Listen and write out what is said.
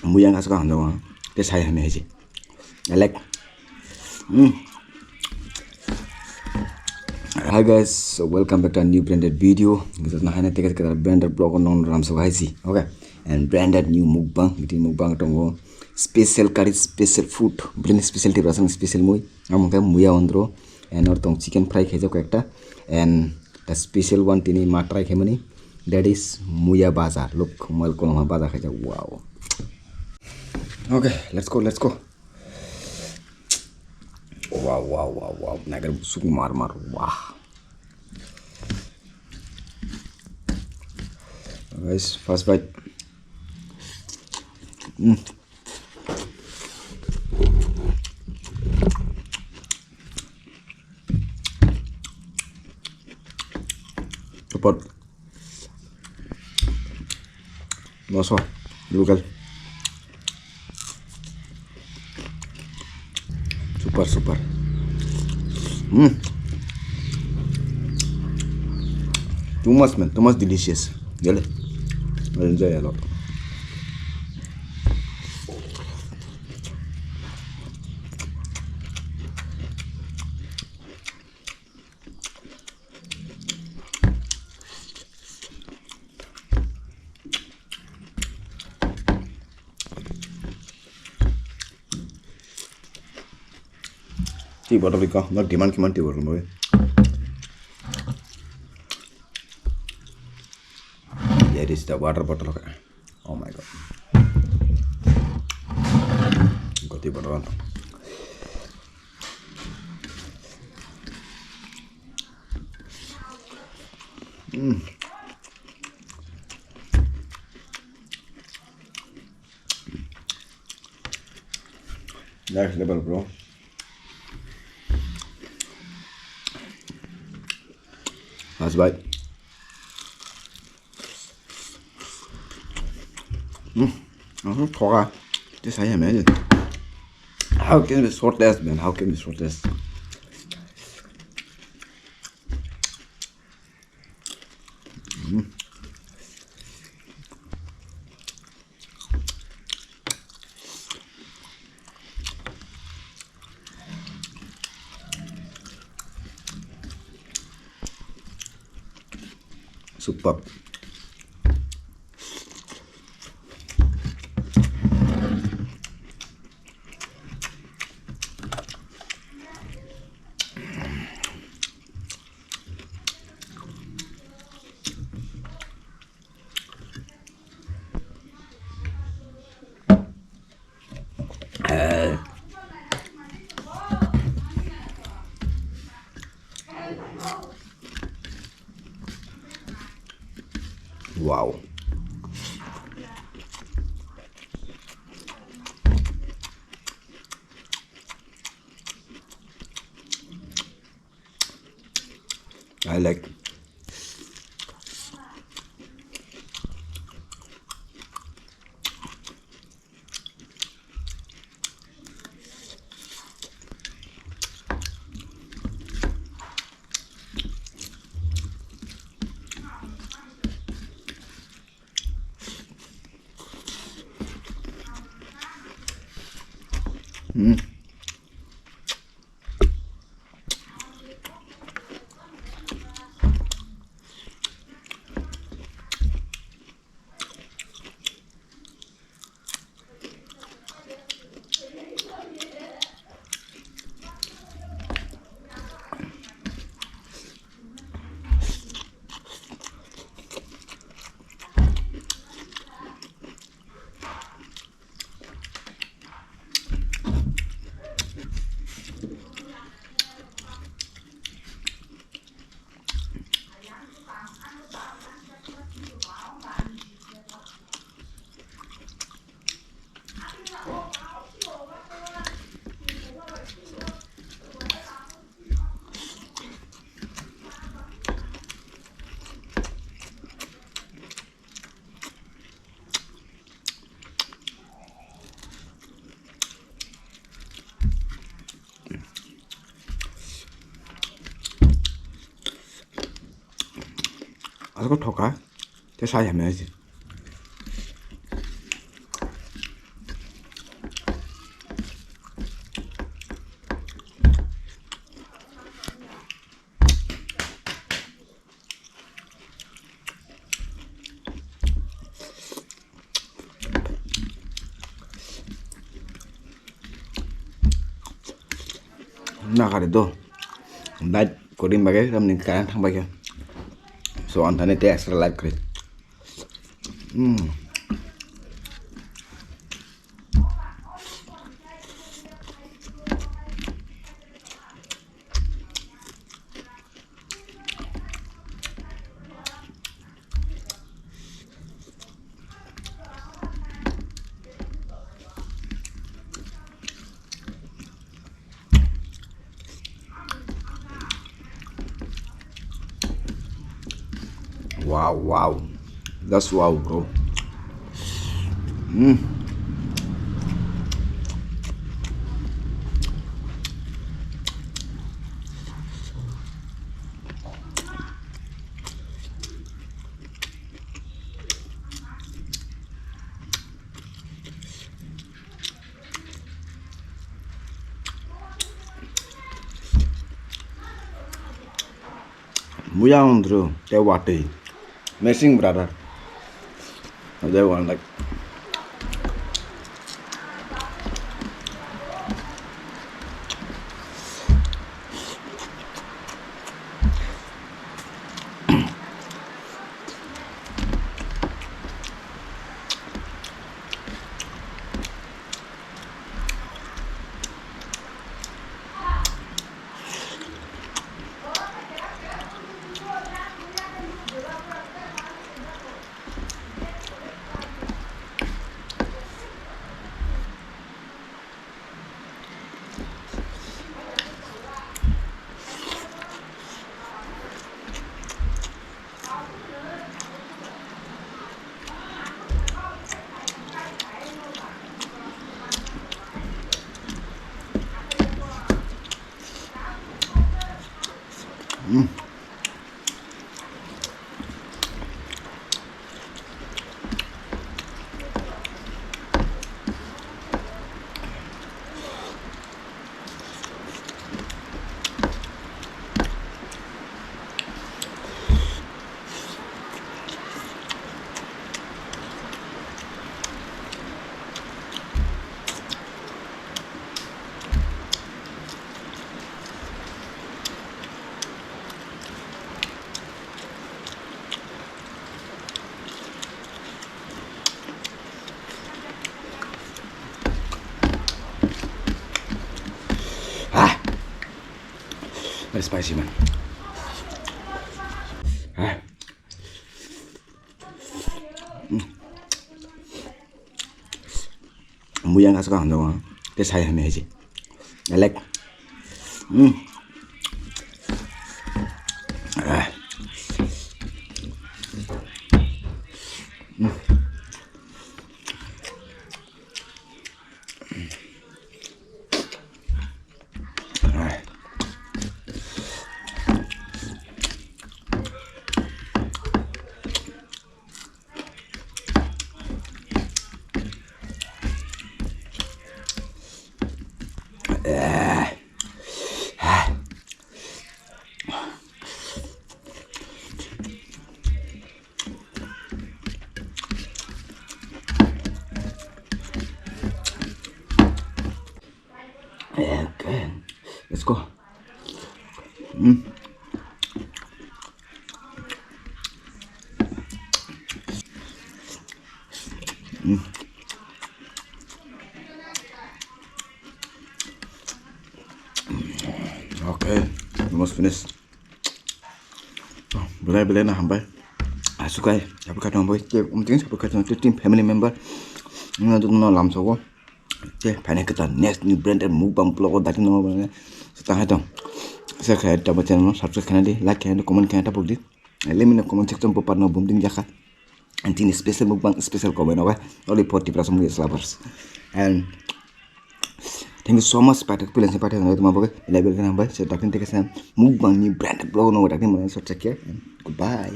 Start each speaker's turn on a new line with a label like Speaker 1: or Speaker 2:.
Speaker 1: muyang kaso ka hando te sai hame heji I like Hi guys, so welcome back to a new branded video. Because na hana take a branded blog on ram so haisi. Okay. And branded new mukbang, itu mukbang tongo special curry, special food, blend specialty rasang special mui. Among muya ondro and or tong chicken fry kheja ko ekta and the special one tini matrai khemani that is muya baza. Look, mal ko ma baza kheja. Wow. Okay, let's go. Wow. Nagar suk mar. Wow. Guys, first bite. Super. Noso, Google. Super. Too much, man. Too much delicious. Really? I enjoy a lot. Tea bottle ka, not demand kiman tea bottle mo. Here is the water bottle. Oh my god. Got the bottle on. Next level, bro. Last bite. Thoga. This I imagine. How can we sort this, man? How can we sort this? Superb. Wow. I like. 아이고 톡아. 제 사이 해야지. Nakarido. Light coding bagai ram ning kan thang bagai. So antane te extra light kare. Wow. That's wow, bro. Muyang through te wate. Messing brother. They want like very spicy, man. Muyang ka suka hando te sai hame heji. I like. Okay, let's go. Okay, almost finished. Boleh na hambai. Sukai, siapa kata hambai? Mungkin siapa kata tu tim family member. Nggak tu nggak lam sogo. Final kita next new branded mukbang vlog dati nama bang. Setelah itu, saya kayak dapat channel subscribe kena di, like kena di, comment kena di, boleh. Let me know comment section po partner booming jaka. And ini special mukbang special comment okay. Only 40% of lovers. And thank you so much pada pilih saya pada itu mampu ke level kan hambai. Saya takkan tekan mukbang new branded vlog nama dati mana so check ya. Goodbye.